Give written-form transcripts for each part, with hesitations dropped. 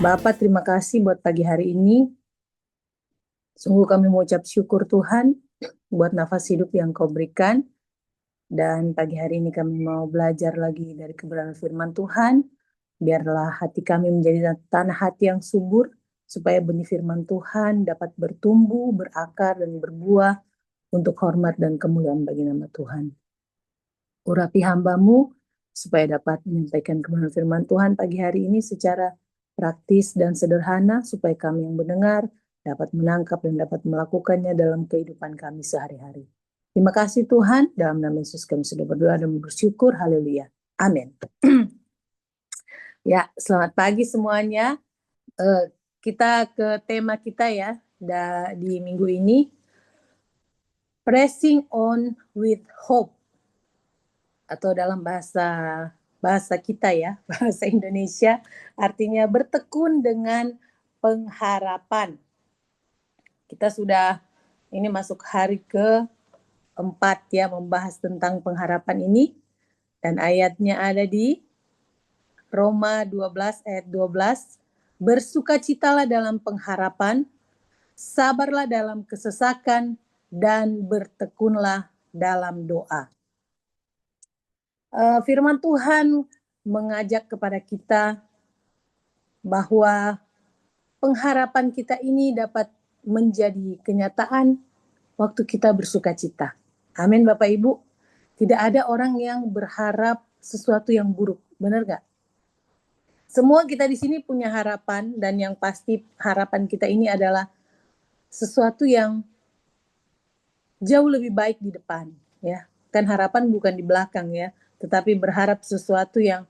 Bapak, terima kasih buat pagi hari ini. Sungguh kami mengucap syukur Tuhan buat nafas hidup yang Kau berikan. Dan pagi hari ini kami mau belajar lagi dari kebenaran firman Tuhan. Biarlah hati kami menjadi tanah hati yang subur, supaya benih firman Tuhan dapat bertumbuh, berakar, dan berbuah untuk hormat dan kemuliaan bagi nama Tuhan. Urapi hamba-Mu supaya dapat menyampaikan kebenaran firman Tuhan pagi hari ini secara praktis dan sederhana, supaya kami yang mendengar dapat menangkap dan dapat melakukannya dalam kehidupan kami sehari-hari. Terima kasih Tuhan, dalam nama Yesus kami sudah berdoa dan bersyukur, haleluya, amin. Ya, selamat pagi semuanya. Kita ke tema kita ya, di minggu ini, pressing on with hope, atau dalam bahasa kita ya, bahasa Indonesia, artinya bertekun dengan pengharapan. Kita sudah ini masuk hari ke-4 ya, membahas tentang pengharapan ini, dan ayatnya ada di Roma 12 ayat 12. Bersukacitalah dalam pengharapan, sabarlah dalam kesesakan, dan bertekunlah dalam doa. Firman Tuhan mengajak kepada kita bahwa pengharapan kita ini dapat menjadi kenyataan waktu kita bersukacita. Amin Bapak Ibu. Tidak ada orang yang berharap sesuatu yang buruk, benar gak? Semua kita di sini punya harapan, dan yang pasti harapan kita ini adalah sesuatu yang jauh lebih baik di depan, ya. Kan harapan bukan di belakang ya, tetapi berharap sesuatu yang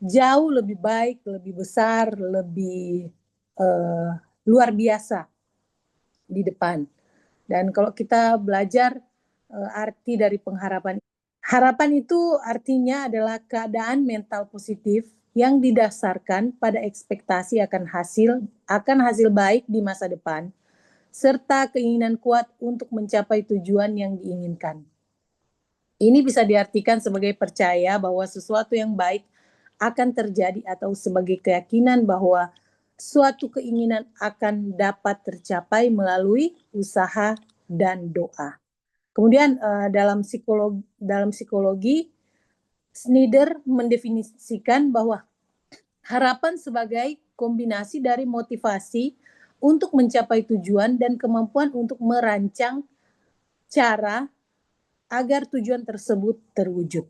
jauh lebih baik, lebih besar, lebih luar biasa di depan. Dan kalau kita belajar arti dari pengharapan, harapan itu artinya adalah keadaan mental positif yang didasarkan pada ekspektasi akan hasil baik di masa depan, serta keinginan kuat untuk mencapai tujuan yang diinginkan. Ini bisa diartikan sebagai percaya bahwa sesuatu yang baik akan terjadi, atau sebagai keyakinan bahwa suatu keinginan akan dapat tercapai melalui usaha dan doa. Kemudian dalam psikologi, Snyder mendefinisikan bahwa harapan sebagai kombinasi dari motivasi untuk mencapai tujuan dan kemampuan untuk merancang cara agar tujuan tersebut terwujud.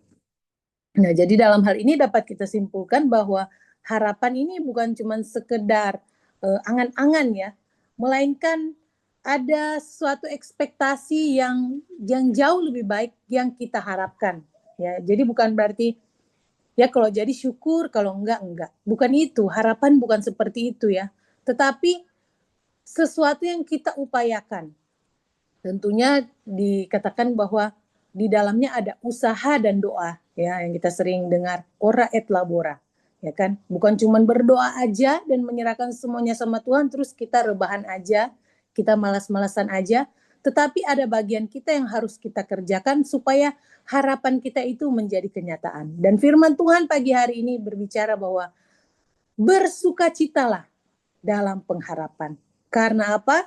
Nah, jadi dalam hal ini dapat kita simpulkan bahwa harapan ini bukan cuma sekedar angan-angan ya, melainkan ada suatu ekspektasi yang jauh lebih baik yang kita harapkan. Ya, jadi bukan berarti ya kalau jadi syukur, kalau enggak. Bukan itu, harapan bukan seperti itu ya. Tetapi sesuatu yang kita upayakan. Tentunya dikatakan bahwa di dalamnya ada usaha dan doa ya, yang kita sering dengar ora et labora, ya kan? Bukan cuma berdoa aja dan menyerahkan semuanya sama Tuhan terus kita rebahan aja, kita malas-malasan aja, tetapi ada bagian kita yang harus kita kerjakan supaya harapan kita itu menjadi kenyataan. Dan firman Tuhan pagi hari ini berbicara bahwa bersukacitalah dalam pengharapan. Karena apa?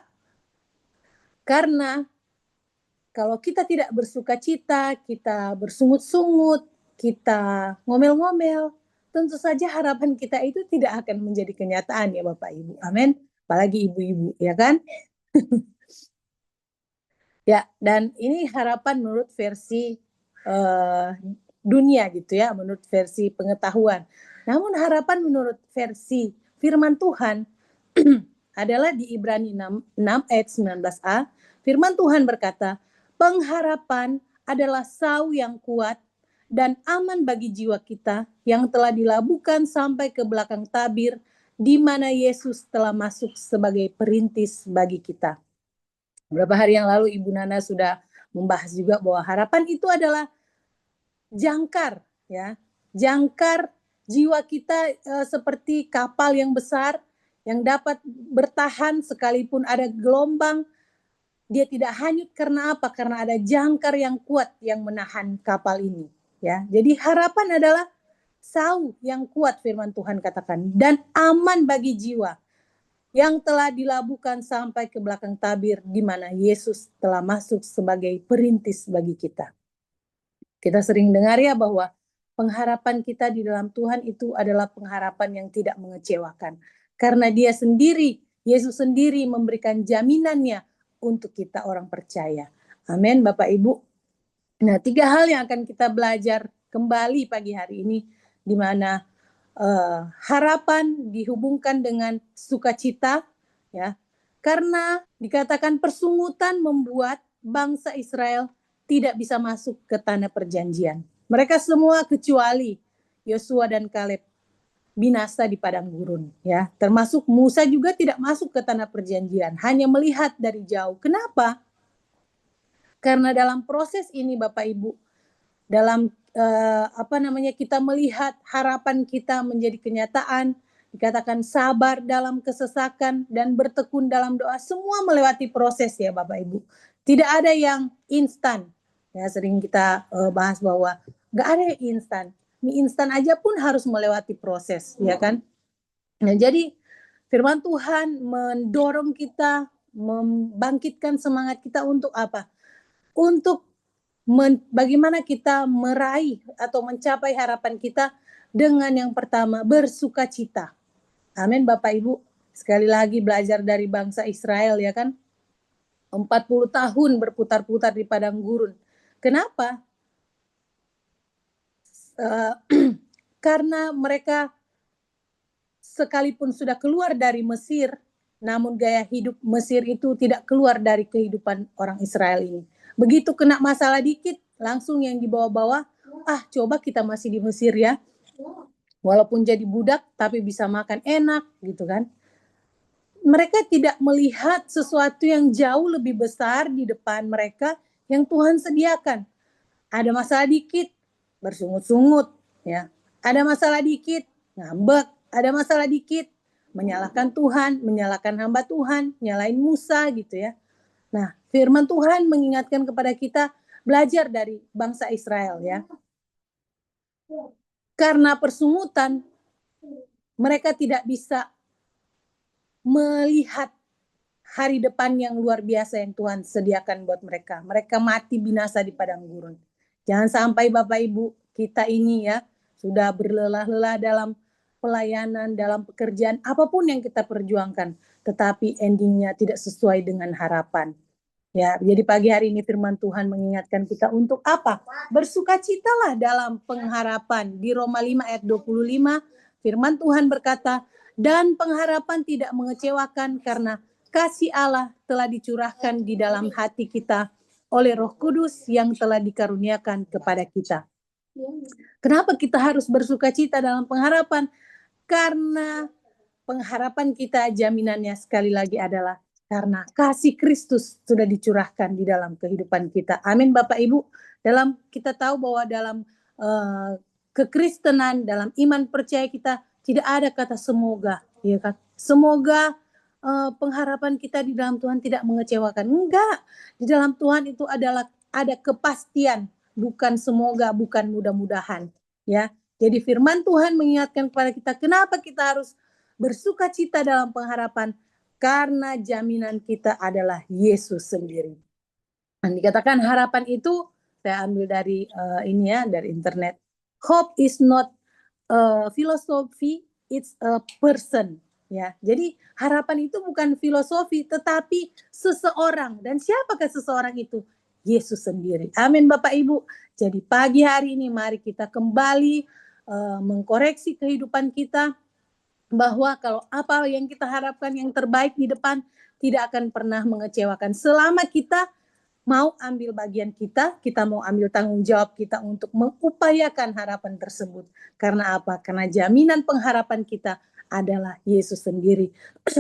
Karena kalau kita tidak bersukacita, kita bersungut-sungut, kita ngomel-ngomel, tentu saja harapan kita itu tidak akan menjadi kenyataan ya Bapak Ibu. Amin. Apalagi ibu-ibu, ya kan? Ya, dan ini harapan menurut versi dunia gitu ya, menurut versi pengetahuan. Namun harapan menurut versi firman Tuhan adalah di Ibrani 6 ayat 19a. Firman Tuhan berkata, pengharapan adalah sau yang kuat dan aman bagi jiwa kita yang telah dilabuhkan sampai ke belakang tabir, di mana Yesus telah masuk sebagai perintis bagi kita. Beberapa hari yang lalu Ibu Nana sudah membahas juga bahwa harapan itu adalah jangkar, ya, jangkar jiwa kita seperti kapal yang besar yang dapat bertahan sekalipun ada gelombang. Dia tidak hanyut karena apa? Karena ada jangkar yang kuat yang menahan kapal ini. Ya, jadi harapan adalah sau yang kuat, firman Tuhan katakan, dan aman bagi jiwa yang telah dilabuhkan sampai ke belakang tabir, di mana Yesus telah masuk sebagai perintis bagi kita. Kita sering dengar ya bahwa pengharapan kita di dalam Tuhan itu adalah pengharapan yang tidak mengecewakan. Karena dia sendiri, Yesus sendiri memberikan jaminannya untuk kita orang percaya. Amin, Bapak Ibu. Nah, 3 hal yang akan kita belajar kembali pagi hari ini, di mana harapan dihubungkan dengan sukacita, ya, karena dikatakan persungutan membuat bangsa Israel tidak bisa masuk ke tanah perjanjian. Mereka semua kecuali Yosua dan Kaleb binasa di padang gurun, ya. Termasuk Musa juga tidak masuk ke tanah perjanjian, hanya melihat dari jauh. Kenapa? Karena dalam proses ini, Bapak Ibu, dalam kita melihat harapan kita menjadi kenyataan, dikatakan sabar dalam kesesakan dan bertekun dalam doa, semua melewati proses ya Bapak Ibu. Tidak ada yang instan. Ya, sering kita bahas bahwa nggak ada yang instan. Mie instan aja pun harus melewati proses, ya kan? Nah, jadi firman Tuhan mendorong kita, membangkitkan semangat kita untuk apa? Untuk bagaimana kita meraih atau mencapai harapan kita dengan yang pertama, bersukacita. Amin Bapak Ibu. Sekali lagi belajar dari bangsa Israel ya kan. 40 tahun berputar-putar di padang gurun. Kenapa? Karena mereka sekalipun sudah keluar dari Mesir, namun gaya hidup Mesir itu tidak keluar dari kehidupan orang Israel ini. Begitu kena masalah dikit, langsung yang dibawa-bawa, coba kita masih di Mesir ya. Walaupun jadi budak, tapi bisa makan enak gitu kan. Mereka tidak melihat sesuatu yang jauh lebih besar di depan mereka yang Tuhan sediakan. Ada masalah dikit, bersungut-sungut ya. Ada masalah dikit, ngambek. Ada masalah dikit, menyalahkan Tuhan, menyalahkan hamba Tuhan, nyalain Musa gitu ya. Nah, firman Tuhan mengingatkan kepada kita belajar dari bangsa Israel ya. Karena persungutan, mereka tidak bisa melihat hari depan yang luar biasa yang Tuhan sediakan buat mereka. Mereka mati binasa di padang gurun. Jangan sampai Bapak Ibu kita ini ya sudah berlelah-lelah dalam pelayanan, dalam pekerjaan, apapun yang kita perjuangkan, tetapi endingnya tidak sesuai dengan harapan. Ya, jadi pagi hari ini firman Tuhan mengingatkan kita untuk apa? Bersukacitalah dalam pengharapan. Di Roma 5 ayat 25, firman Tuhan berkata, dan pengharapan tidak mengecewakan karena kasih Allah telah dicurahkan di dalam hati kita oleh Roh Kudus yang telah dikaruniakan kepada kita. Kenapa kita harus bersukacita dalam pengharapan? Karena pengharapan kita jaminannya sekali lagi adalah karena kasih Kristus sudah dicurahkan di dalam kehidupan kita. Amin Bapak Ibu. Dalam kita tahu bahwa dalam kekristenan, dalam iman percaya kita tidak ada kata semoga, ya kan? Semoga pengharapan kita di dalam Tuhan tidak mengecewakan. Enggak. Di dalam Tuhan itu adalah ada kepastian, bukan semoga, bukan mudah-mudahan, ya. Jadi firman Tuhan mengingatkan kepada kita kenapa kita harus bersukacita dalam pengharapan, karena jaminan kita adalah Yesus sendiri. Dan dikatakan harapan itu, saya ambil dari ini ya, dari internet. Hope is not a philosophy, it's a person. Ya, jadi harapan itu bukan filosofi, tetapi seseorang. Dan siapakah seseorang itu? Yesus sendiri. Amin Bapak Ibu. Jadi pagi hari ini mari kita kembali mengkoreksi kehidupan kita, bahwa kalau apa yang kita harapkan yang terbaik di depan tidak akan pernah mengecewakan. Selama kita mau ambil bagian kita mau ambil tanggung jawab kita untuk mengupayakan harapan tersebut. Karena apa? Karena jaminan pengharapan kita adalah Yesus sendiri.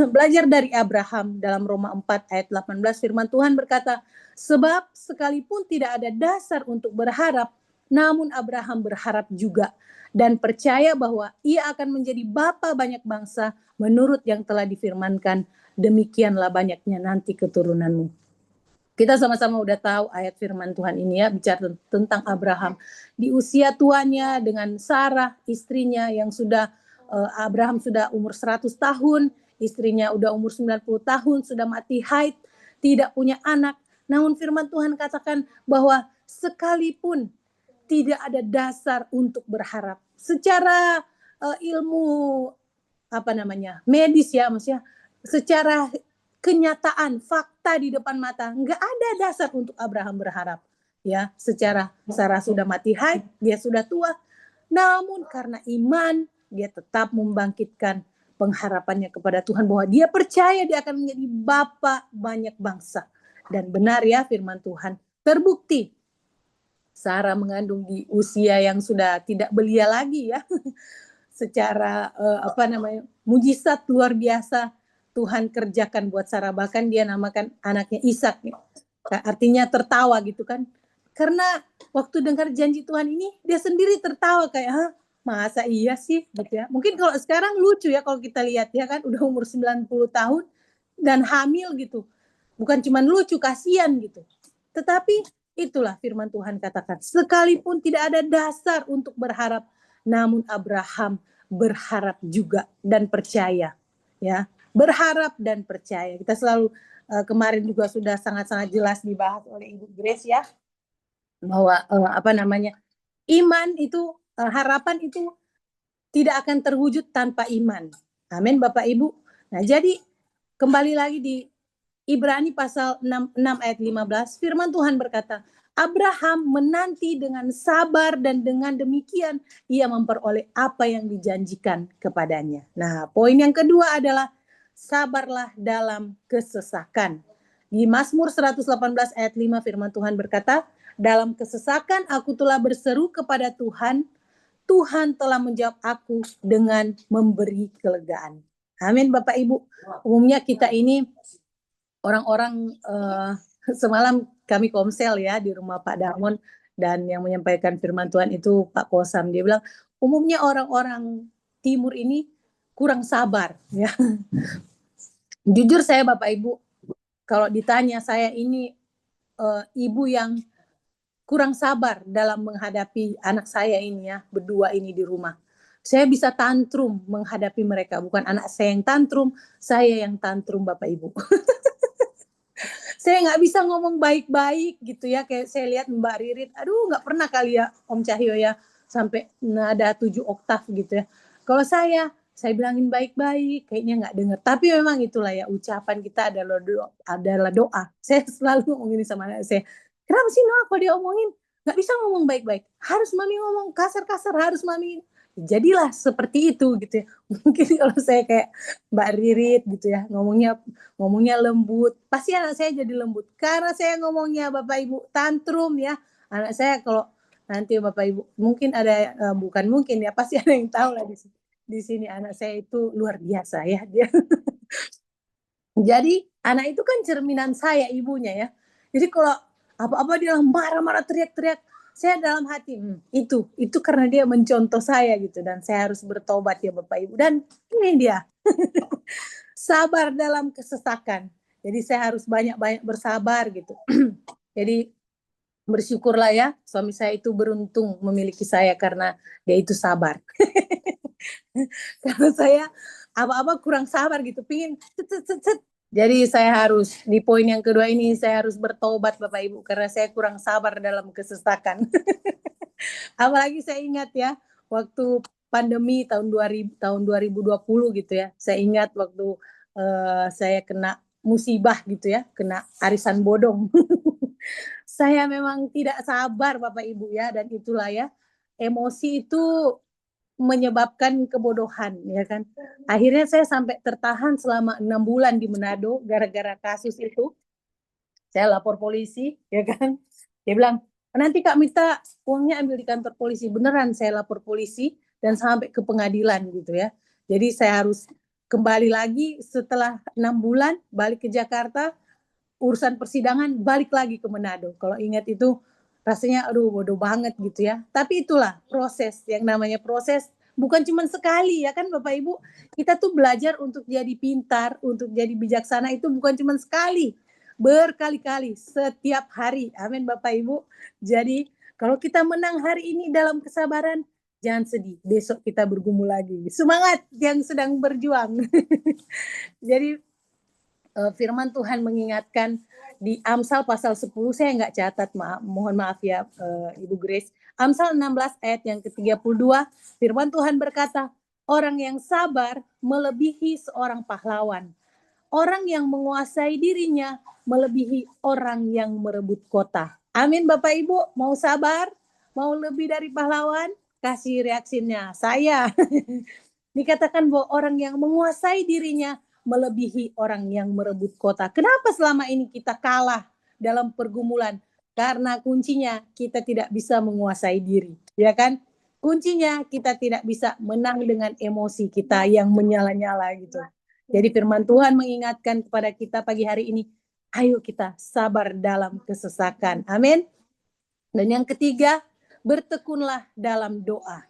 Belajar dari Abraham dalam Roma 4 ayat 18 firman Tuhan berkata, sebab sekalipun tidak ada dasar untuk berharap, namun Abraham berharap juga dan percaya bahwa ia akan menjadi bapa banyak bangsa menurut yang telah difirmankan, demikianlah banyaknya nanti keturunanmu. Kita sama-sama udah tahu ayat firman Tuhan ini ya, bicara tentang Abraham. Di usia tuanya dengan Sarah, istrinya yang sudah, Abraham sudah umur 100 tahun, istrinya udah umur 90 tahun, sudah mati haid, tidak punya anak. Namun firman Tuhan katakan bahwa sekalipun tidak ada dasar untuk berharap. Secara ilmu medis ya, maksudnya secara kenyataan, fakta di depan mata, nggak ada dasar untuk Abraham berharap. Ya, secara Sarah sudah mati haid, dia sudah tua, namun karena iman, dia tetap membangkitkan pengharapannya kepada Tuhan bahwa dia percaya dia akan menjadi bapa banyak bangsa. Dan benar ya firman Tuhan, terbukti Sarah mengandung di usia yang sudah tidak belia lagi ya. Secara mujizat luar biasa Tuhan kerjakan buat Sarah, bahkan dia namakan anaknya Ishak, artinya tertawa gitu kan, karena waktu dengar janji Tuhan ini dia sendiri tertawa kayak, masa iya sih gitu ya. Mungkin kalau sekarang lucu ya kalau kita lihat ya kan, udah umur 90 tahun dan hamil gitu, bukan cuma lucu, kasihan gitu. Tetapi itulah firman Tuhan katakan, sekalipun tidak ada dasar untuk berharap, namun Abraham berharap juga dan percaya ya, berharap dan percaya. Kita selalu kemarin juga sudah sangat-sangat jelas dibahas oleh Ibu Grace ya, bahwa iman itu, harapan itu tidak akan terwujud tanpa iman. Amin Bapak Ibu. Nah, jadi kembali lagi di Ibrani pasal 6 ayat 15, firman Tuhan berkata, Abraham menanti dengan sabar dan dengan demikian ia memperoleh apa yang dijanjikan kepadanya. Nah, poin yang kedua adalah sabarlah dalam kesesakan. Di Mazmur 118 ayat 5 firman Tuhan berkata, dalam kesesakan aku telah berseru kepada Tuhan, Tuhan telah menjawab aku dengan memberi kelegaan. Amin Bapak Ibu. Umumnya kita ini orang-orang, semalam kami komsel ya di rumah Pak Damon, dan yang menyampaikan firman Tuhan itu Pak Kosam. Dia bilang umumnya orang-orang timur ini kurang sabar ya. Jujur saya Bapak Ibu, kalau ditanya saya ini ibu yang kurang sabar dalam menghadapi anak saya ini ya, berdua ini di rumah. Saya bisa tantrum menghadapi mereka, bukan anak saya yang tantrum, saya yang tantrum Bapak Ibu. Saya nggak bisa ngomong baik-baik gitu ya, kayak saya lihat Mbak Ririt, aduh nggak pernah kali ya Om Cahyo ya sampai nada 7 oktav gitu ya. Kalau saya bilangin baik-baik, kayaknya nggak dengar. Tapi memang itulah ya, ucapan kita adalah doa. Saya selalu ngomongin sama anak saya, kenapa sih Noah kalau dia omongin nggak bisa ngomong baik-baik, harus mami ngomong kasar-kasar, harus mami. Jadilah seperti itu gitu ya. Mungkin kalau saya kayak Mbak Ririt gitu ya, ngomongnya lembut, pasti anak saya jadi lembut. Karena saya ngomongnya Bapak Ibu tantrum ya, anak saya kalau nanti Bapak Ibu mungkin ada, bukan mungkin ya, pasti ada yang tahu lah di sini anak saya itu luar biasa ya dia. Jadi anak itu kan cerminan saya ibunya ya. Jadi kalau apa-apa dia marah-marah teriak-teriak, saya dalam hati itu karena dia mencontoh saya gitu, dan saya harus bertobat ya Bapak Ibu. Dan ini dia sabar dalam kesesakan. Jadi saya harus banyak-banyak bersabar gitu. Jadi bersyukurlah ya, suami saya itu beruntung memiliki saya karena dia itu sabar. Karena saya apa-apa kurang sabar gitu, pingin cet. Jadi saya harus di poin yang kedua ini saya harus bertobat Bapak Ibu karena saya kurang sabar dalam kesesakan. Apalagi saya ingat ya, waktu pandemi tahun 2020 gitu ya. Saya ingat waktu saya kena musibah gitu ya, kena arisan bodong. Saya memang tidak sabar Bapak Ibu ya, dan itulah ya, emosi itu menyebabkan kebodohan ya kan. Akhirnya saya sampai tertahan selama 6 bulan di Manado gara-gara kasus itu. Saya lapor polisi ya kan. Dia bilang, nanti Kak minta uangnya ambil di kantor polisi. Beneran saya lapor polisi dan sampai ke pengadilan gitu ya. Jadi saya harus kembali lagi setelah 6 bulan balik ke Jakarta, urusan persidangan balik lagi ke Manado. Kalau ingat itu rasanya aduh bodoh banget gitu ya. Tapi itulah proses, yang namanya proses bukan cuma sekali ya kan Bapak Ibu. Kita tuh belajar untuk jadi pintar, untuk jadi bijaksana itu bukan cuma sekali. berkali-kali setiap hari. Amin Bapak Ibu. Jadi kalau kita menang hari ini dalam kesabaran, jangan sedih. Besok kita bergumul lagi. Semangat yang sedang berjuang. Jadi firman Tuhan mengingatkan di Amsal pasal 10, saya nggak catat, mohon maaf ya Ibu Grace. Amsal 16 ayat yang ke-32, firman Tuhan berkata, orang yang sabar melebihi seorang pahlawan. Orang yang menguasai dirinya melebihi orang yang merebut kota. Amin Bapak Ibu, mau sabar? Mau lebih dari pahlawan? Kasih reaksinya, saya. Dikatakan bahwa orang yang menguasai dirinya melebihi orang yang merebut kota. Kenapa selama ini kita kalah dalam pergumulan? Karena kuncinya kita tidak bisa menguasai diri, ya kan? Kuncinya kita tidak bisa menang dengan emosi kita yang menyala-nyala gitu. Jadi firman Tuhan mengingatkan kepada kita pagi hari ini, ayo kita sabar dalam kesesakan. Amin. Dan yang ketiga, bertekunlah dalam doa.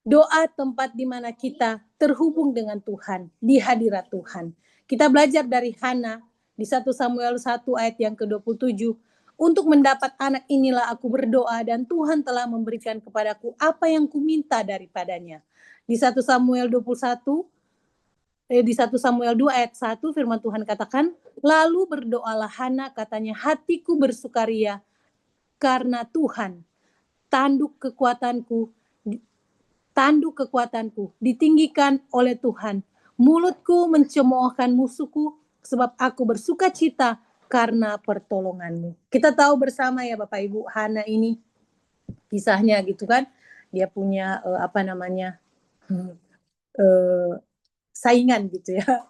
Doa tempat di mana kita terhubung dengan Tuhan, di hadirat Tuhan. Kita belajar dari Hana di 1 Samuel 1 ayat yang ke-27. Untuk mendapat anak inilah aku berdoa dan Tuhan telah memberikan kepadaku apa yang kuminta daripadanya. Di 1 Samuel 21, di 1 Samuel 2 ayat 1 firman Tuhan katakan, lalu berdoalah Hana katanya, hatiku bersukaria karena Tuhan, tanduk kekuatanku ditinggikan oleh Tuhan. Mulutku mencemoohkan musuhku sebab aku bersuka cita karena pertolonganmu. Kita tahu bersama ya Bapak Ibu, Hana ini kisahnya gitu kan. Dia punya saingan gitu ya.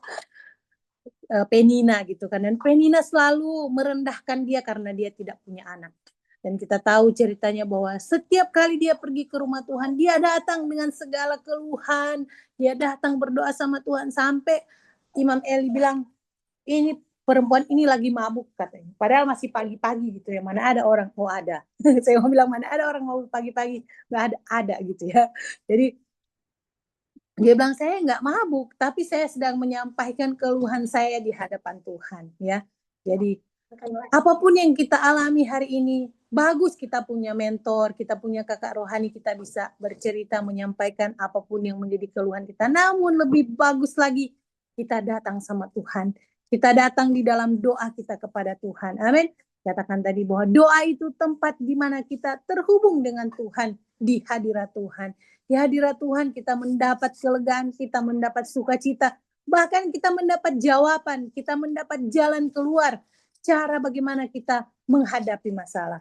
Penina gitu kan. Dan Penina selalu merendahkan dia karena dia tidak punya anak. Dan kita tahu ceritanya bahwa setiap kali dia pergi ke rumah Tuhan, dia datang dengan segala keluhan, dia datang berdoa sama Tuhan sampai Imam Eli bilang, ini perempuan ini lagi mabuk katanya. Padahal masih pagi-pagi gitu ya, mana ada orang, oh ada. Saya mau bilang mana ada orang mabuk pagi-pagi, nggak ada gitu ya. Jadi dia bilang saya nggak mabuk, tapi saya sedang menyampaikan keluhan saya di hadapan Tuhan ya. Jadi apapun yang kita alami hari ini, bagus kita punya mentor, kita punya kakak rohani, kita bisa bercerita, menyampaikan apapun yang menjadi keluhan kita. Namun lebih bagus lagi, kita datang sama Tuhan. Kita datang di dalam doa kita kepada Tuhan. Amin. Katakan tadi bahwa doa itu tempat di mana kita terhubung dengan Tuhan, di hadirat Tuhan. Di hadirat Tuhan kita mendapat kelegaan, kita mendapat sukacita, bahkan kita mendapat jawaban, kita mendapat jalan keluar, cara bagaimana kita menghadapi masalah.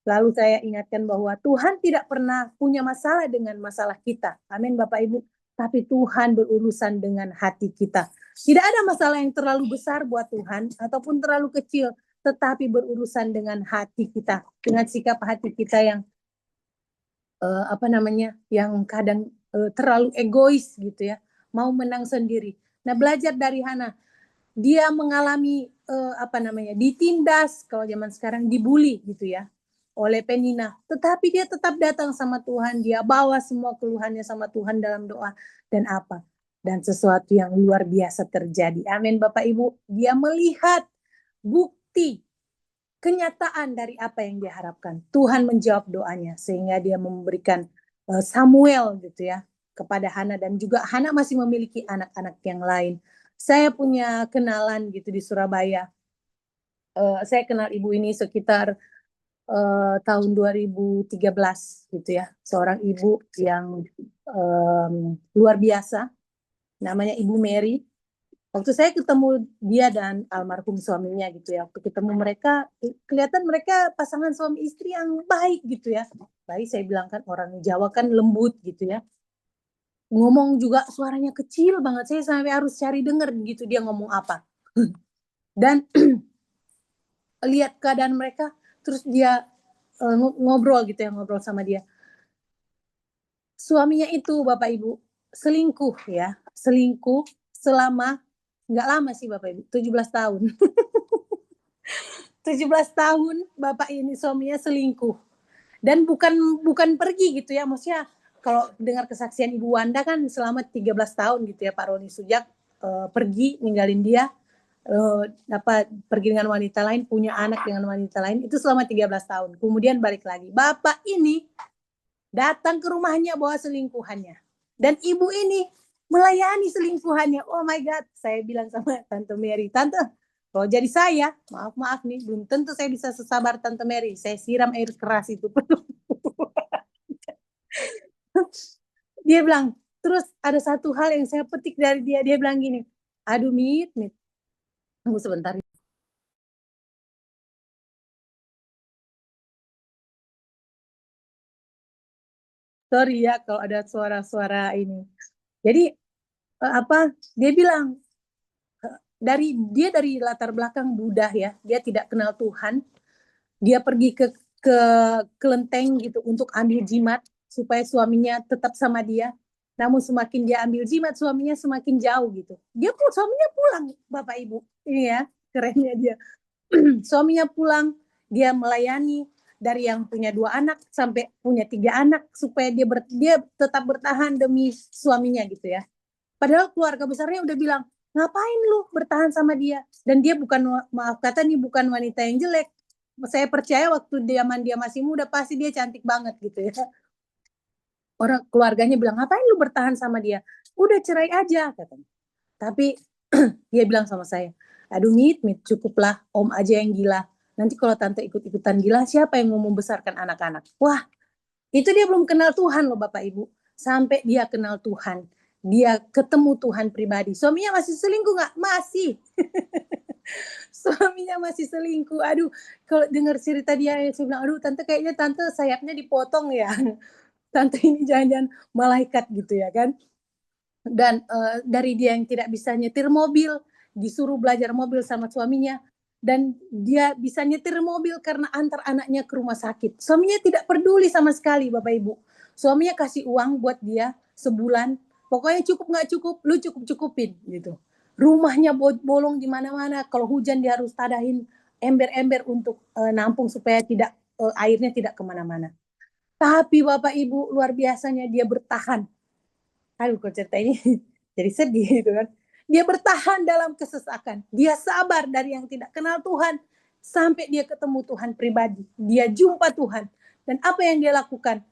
Lalu saya ingatkan bahwa Tuhan tidak pernah punya masalah dengan masalah kita. Amin Bapak Ibu. Tapi Tuhan berurusan dengan hati kita. Tidak ada masalah yang terlalu besar buat Tuhan ataupun terlalu kecil, tetapi berurusan dengan hati kita, dengan sikap hati kita yang yang kadang terlalu egois gitu ya, mau menang sendiri. Nah, belajar dari Hana, dia mengalami ditindas, kalau zaman sekarang dibully gitu ya oleh Penina, tetapi dia tetap datang sama Tuhan, dia bawa semua keluhannya sama Tuhan dalam doa, dan sesuatu yang luar biasa terjadi. Amin Bapak Ibu. Dia melihat bukti kenyataan dari apa yang diharapkan. Tuhan menjawab doanya sehingga dia memberikan Samuel gitu ya kepada Hana, dan juga Hana masih memiliki anak-anak yang lain. Saya punya kenalan gitu di Surabaya. Saya kenal ibu ini sekitar tahun 2013 gitu ya. Seorang ibu yang luar biasa. Namanya Ibu Mary. Waktu saya ketemu dia dan almarhum suaminya gitu ya, waktu ketemu mereka, kelihatan mereka pasangan suami istri yang baik gitu ya. Baik, saya bilang kan orang Jawa kan lembut gitu ya. Ngomong juga suaranya kecil banget, saya sampai harus cari denger gitu dia ngomong apa. Dan lihat keadaan mereka, terus dia ngobrol gitu ya, ngobrol sama dia. Suaminya itu Bapak Ibu selingkuh ya, selingkuh selama, nggak lama sih Bapak Ibu, 17 tahun. 17 tahun Bapak ini suaminya selingkuh. Dan bukan pergi gitu ya, maksudnya kalau dengar kesaksian Ibu Wanda kan selama 13 tahun gitu ya Pak Roni Sujak pergi ninggalin dia. pergi dengan wanita lain, punya anak dengan wanita lain, itu selama 13 tahun. Kemudian balik lagi. Bapak ini datang ke rumahnya bawa selingkuhannya. Dan ibu ini melayani selingkuhannya. Oh my God, saya bilang sama Tante Mary, Tante, kalau jadi saya, maaf nih, belum tentu saya bisa sesabar Tante Mary. Saya siram air keras itu. Dia bilang, terus ada satu hal yang saya petik dari dia. Dia bilang gini, aduh Mit, tunggu sebentar. Sorry ya kalau ada suara-suara ini. Jadi dia bilang dari latar belakang Buddha ya, dia tidak kenal Tuhan, dia pergi ke kelenteng gitu untuk ambil jimat supaya suaminya tetap sama dia. Namun semakin dia ambil jimat, suaminya semakin jauh gitu. Suaminya pulang, Bapak Ibu. Ini ya, kerennya dia. Suaminya pulang, dia melayani dari yang punya 2 anak sampai punya 3 anak supaya dia tetap bertahan demi suaminya gitu ya. Padahal keluarga besarnya udah bilang, ngapain lu bertahan sama dia? Dan dia maaf kata nih, bukan wanita yang jelek. Saya percaya waktu zaman dia masih muda pasti dia cantik banget gitu ya. Orang keluarganya bilang, ngapain lu bertahan sama dia? Udah cerai aja katanya. Tapi dia bilang sama saya, aduh Mit, cukuplah, om aja yang gila. Nanti kalau tante ikut-ikutan gila, siapa yang mau membesarkan anak-anak? Wah, itu dia belum kenal Tuhan loh Bapak Ibu. Sampai dia kenal Tuhan, dia ketemu Tuhan pribadi. Suaminya masih selingkuh nggak? Masih. Suaminya masih selingkuh. Aduh, kalau dengar cerita dia, saya bilang, aduh tante kayaknya tante sayapnya dipotong ya. Tante ini jangan-jangan malaikat gitu ya kan. Dan dari dia yang tidak bisa nyetir mobil, disuruh belajar mobil sama suaminya, dan dia bisa nyetir mobil karena antar anaknya ke rumah sakit. Suaminya tidak peduli sama sekali Bapak Ibu. Suaminya kasih uang buat dia sebulan, pokoknya cukup nggak cukup, lu cukup-cukupin gitu. Rumahnya bolong di mana-mana, kalau hujan dia harus tadahin ember-ember untuk nampung supaya airnya tidak kemana-mana. Tapi Bapak Ibu luar biasanya dia bertahan. Aduh kok cerita ini jadi sedih gitu kan. Dia bertahan dalam kesesakan. Dia sabar dari yang tidak kenal Tuhan sampai dia ketemu Tuhan pribadi. Dia jumpa Tuhan. Dan apa yang dia lakukan?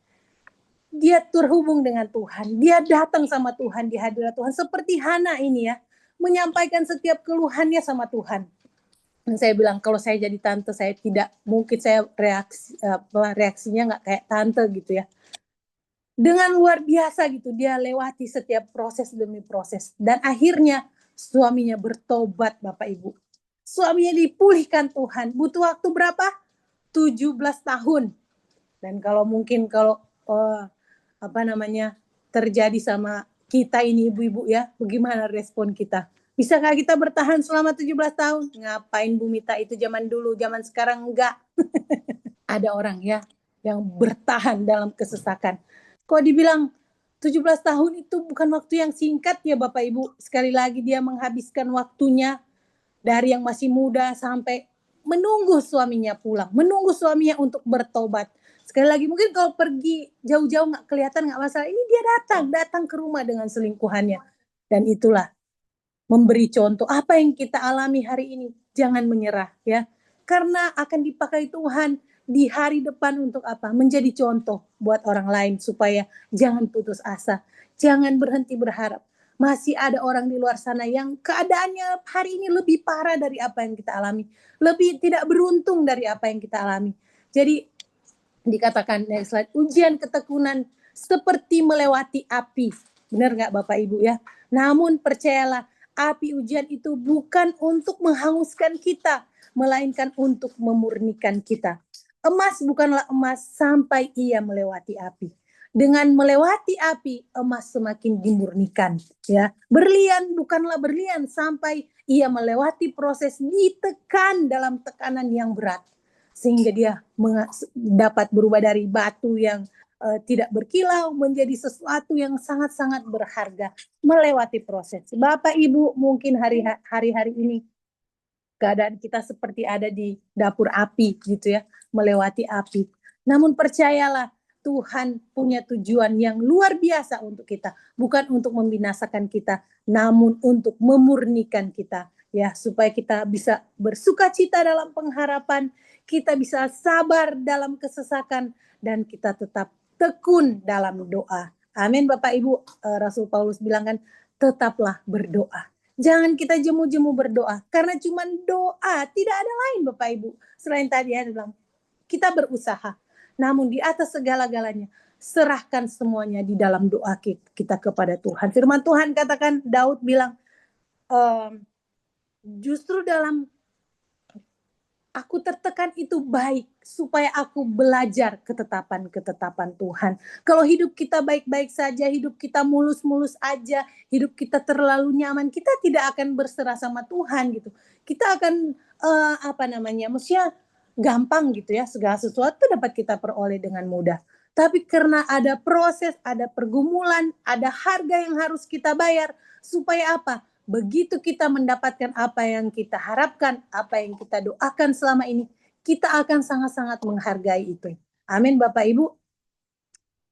Dia terhubung dengan Tuhan. Dia datang sama Tuhan di hadirat Tuhan. Seperti Hana ini ya. Menyampaikan setiap keluhannya sama Tuhan. Dan saya bilang kalau saya jadi tante saya tidak mungkin saya reaksinya nggak kayak tante gitu ya. Dengan luar biasa gitu dia lewati setiap proses demi proses dan akhirnya suaminya bertobat Bapak Ibu. Suaminya dipulihkan Tuhan. Butuh waktu berapa? 17 tahun. Dan kalau mungkin terjadi sama kita ini ibu-ibu ya, bagaimana respon kita? Bisakah kita bertahan selama 17 tahun? Ngapain Bu Mita itu zaman dulu, zaman sekarang enggak. Ada orang ya yang bertahan dalam kesesakan. Kok dibilang 17 tahun itu bukan waktu yang singkat ya Bapak Ibu. Sekali lagi dia menghabiskan waktunya dari yang masih muda sampai menunggu suaminya pulang. Menunggu suaminya untuk bertobat. Sekali lagi mungkin kalau pergi jauh-jauh nggak kelihatan nggak masalah. Ini dia datang ke rumah dengan selingkuhannya. Dan itulah memberi contoh apa yang kita alami hari ini. Jangan menyerah ya. Karena akan dipakai Tuhan di hari depan untuk apa? Menjadi contoh buat orang lain supaya jangan putus asa, jangan berhenti berharap. Masih ada orang di luar sana yang keadaannya hari ini lebih parah dari apa yang kita alami, lebih tidak beruntung dari apa yang kita alami. Jadi dikatakan next slide, ujian ketekunan seperti melewati api. Benar nggak Bapak Ibu ya? Namun percayalah, api ujian itu bukan untuk menghanguskan kita, melainkan untuk memurnikan kita. Emas bukanlah emas sampai ia melewati api. Dengan melewati api, emas semakin dimurnikan. Ya, berlian bukanlah berlian sampai ia melewati proses ditekan dalam tekanan yang berat, sehingga dia dapat berubah dari batu yang tidak berkilau menjadi sesuatu yang sangat-sangat berharga, melewati proses. Bapak Ibu mungkin hari-hari ini keadaan kita seperti ada di dapur api gitu ya, melewati api. Namun percayalah, Tuhan punya tujuan yang luar biasa untuk kita, bukan untuk membinasakan kita, namun untuk memurnikan kita. ya, supaya kita bisa bersukacita dalam pengharapan, kita bisa sabar dalam kesesakan, dan kita tetap tekun dalam doa. Amin Bapak Ibu. Rasul Paulus bilang kan, tetaplah berdoa. Jangan kita jemu-jemu berdoa, karena cuma doa, tidak ada lain Bapak Ibu. Selain tadi ya, bilang kita berusaha, namun di atas segala-galanya serahkan semuanya di dalam doa kita kepada Tuhan. Firman Tuhan katakan, Daud bilang, justru dalam aku tertekan itu baik, supaya aku belajar ketetapan-ketetapan Tuhan. Kalau hidup kita baik-baik saja, hidup kita mulus-mulus aja, hidup kita terlalu nyaman, kita tidak akan berserah sama Tuhan gitu. Kita akan maksudnya gampang gitu ya, segala sesuatu dapat kita peroleh dengan mudah. Tapi karena ada proses, ada pergumulan, ada harga yang harus kita bayar, supaya apa? Begitu kita mendapatkan apa yang kita harapkan, apa yang kita doakan selama ini, kita akan sangat-sangat menghargai itu. Amin Bapak Ibu.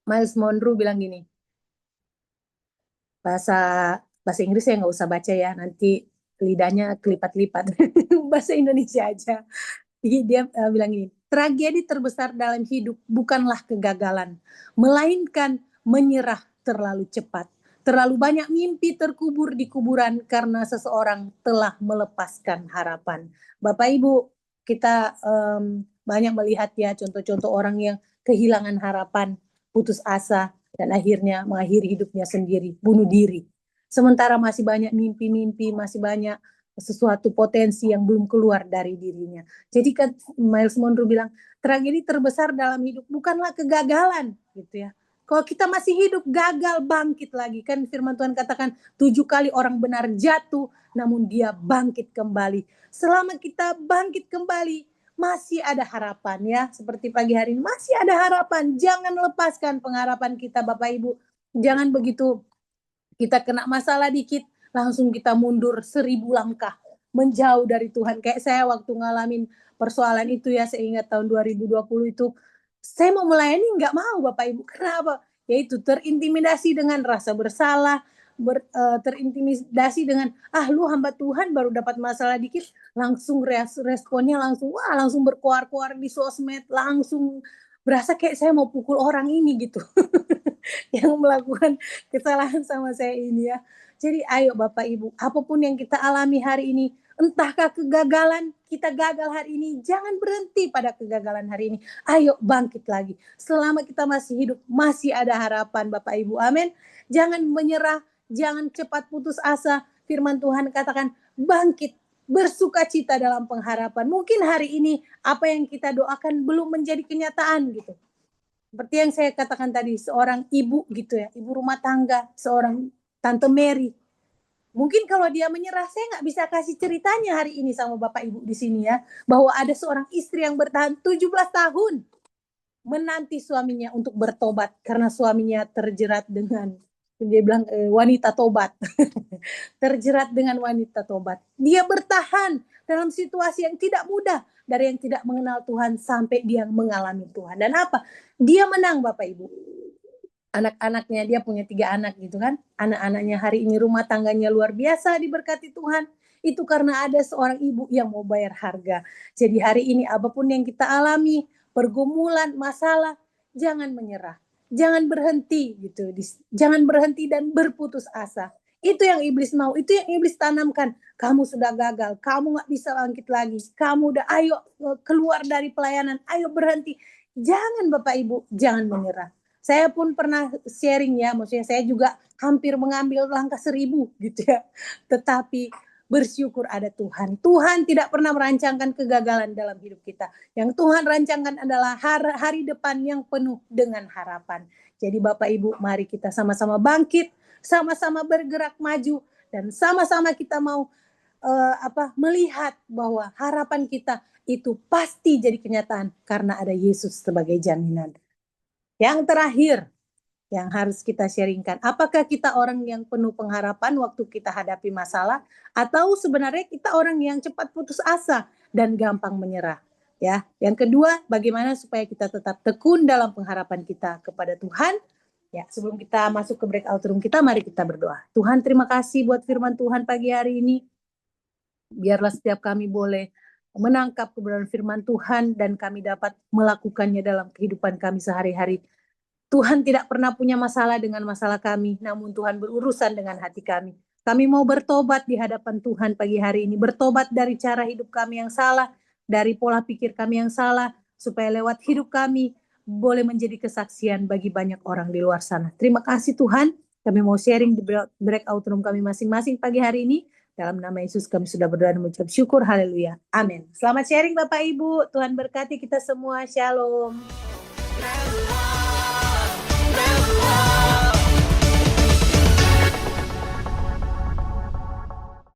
Miles Monroe bilang gini, bahasa Inggris saya nggak usah baca ya, nanti lidahnya kelipat-lipat. Bahasa Indonesia aja. Jadi dia bilang gini, tragedi terbesar dalam hidup bukanlah kegagalan, melainkan menyerah terlalu cepat. Terlalu banyak mimpi terkubur di kuburan karena seseorang telah melepaskan harapan. Bapak Ibu, kita banyak melihat ya contoh-contoh orang yang kehilangan harapan, putus asa, dan akhirnya mengakhiri hidupnya sendiri, bunuh diri. Sementara masih banyak mimpi-mimpi, masih banyak sesuatu potensi yang belum keluar dari dirinya. Jadi kan Miles Monroe bilang, tragedi terbesar dalam hidup bukanlah kegagalan, gitu ya. Kalau kita masih hidup, gagal, bangkit lagi. Kan firman Tuhan katakan, 7 kali orang benar jatuh, namun dia bangkit kembali. Selama kita bangkit kembali, masih ada harapan ya. Seperti pagi hari ini, masih ada harapan. Jangan lepaskan pengharapan kita Bapak Ibu. Jangan begitu kita kena masalah dikit, langsung kita mundur 1000 langkah. Menjauh dari Tuhan. Kayak saya waktu ngalamin persoalan itu ya, saya ingat tahun 2020 itu, saya mau melayani nggak mau Bapak Ibu. Kenapa? Yaitu terintimidasi dengan rasa bersalah, terintimidasi dengan lu hamba Tuhan baru dapat masalah dikit, langsung responnya langsung berkoar-koar di sosmed, langsung berasa kayak saya mau pukul orang ini gitu. Yang melakukan kesalahan sama saya ini ya. Jadi ayo Bapak Ibu, apapun yang kita alami hari ini, entahkah kegagalan, kita gagal hari ini, jangan berhenti pada kegagalan hari ini. Ayo bangkit lagi. Selama kita masih hidup, masih ada harapan Bapak Ibu. Amin. Jangan menyerah, jangan cepat putus asa. Firman Tuhan katakan, bangkit, bersukacita dalam pengharapan. Mungkin hari ini apa yang kita doakan belum menjadi kenyataan gitu. Seperti yang saya katakan tadi, seorang ibu gitu ya, ibu rumah tangga, seorang Tante Mary. Mungkin kalau dia menyerah, saya nggak bisa kasih ceritanya hari ini sama Bapak Ibu di sini ya, bahwa ada seorang istri yang bertahan 17 tahun menanti suaminya untuk bertobat karena suaminya terjerat dengan, dia bilang wanita tobat. Terjerat dengan wanita tobat. Dia bertahan dalam situasi yang tidak mudah, dari yang tidak mengenal Tuhan sampai dia mengalami Tuhan. Dan apa? Dia menang Bapak Ibu. Anak-anaknya, dia punya 3 anak gitu kan. Anak-anaknya hari ini rumah tangganya luar biasa diberkati Tuhan. Itu karena ada seorang ibu yang mau bayar harga. Jadi hari ini apapun yang kita alami, pergumulan, masalah, jangan menyerah. Jangan berhenti gitu. Jangan berhenti dan berputus asa. Itu yang iblis mau, itu yang iblis tanamkan. Kamu sudah gagal, kamu gak bisa bangkit lagi. Kamu udah, ayo keluar dari pelayanan, ayo berhenti. Jangan Bapak Ibu, jangan menyerah. Saya pun pernah sharing ya, maksudnya saya juga hampir mengambil langkah 1000 gitu ya. Tetapi bersyukur ada Tuhan. Tuhan tidak pernah merancangkan kegagalan dalam hidup kita. Yang Tuhan rancangkan adalah hari depan yang penuh dengan harapan. Jadi Bapak Ibu, mari kita sama-sama bangkit, sama-sama bergerak maju, dan sama-sama kita mau melihat bahwa harapan kita itu pasti jadi kenyataan karena ada Yesus sebagai jaminan. Yang terakhir yang harus kita sharingkan, apakah kita orang yang penuh pengharapan waktu kita hadapi masalah, atau sebenarnya kita orang yang cepat putus asa dan gampang menyerah? Ya, yang kedua, bagaimana supaya kita tetap tekun dalam pengharapan kita kepada Tuhan? Ya, sebelum kita masuk ke breakout room kita, mari kita berdoa. Tuhan, terima kasih buat firman Tuhan pagi hari ini. Biarlah setiap kami boleh menangkap kebenaran firman Tuhan dan kami dapat melakukannya dalam kehidupan kami sehari-hari. Tuhan tidak pernah punya masalah dengan masalah kami, namun Tuhan berurusan dengan hati kami. Kami mau bertobat di hadapan Tuhan pagi hari ini, bertobat dari cara hidup kami yang salah, dari pola pikir kami yang salah, supaya lewat hidup kami boleh menjadi kesaksian bagi banyak orang di luar sana. Terima kasih Tuhan, kami mau sharing di breakout room kami masing-masing pagi hari ini. Dalam nama Yesus kami sudah berdoa dan mengucap syukur, haleluya, amin. Selamat sharing Bapak Ibu, Tuhan berkati kita semua, shalom.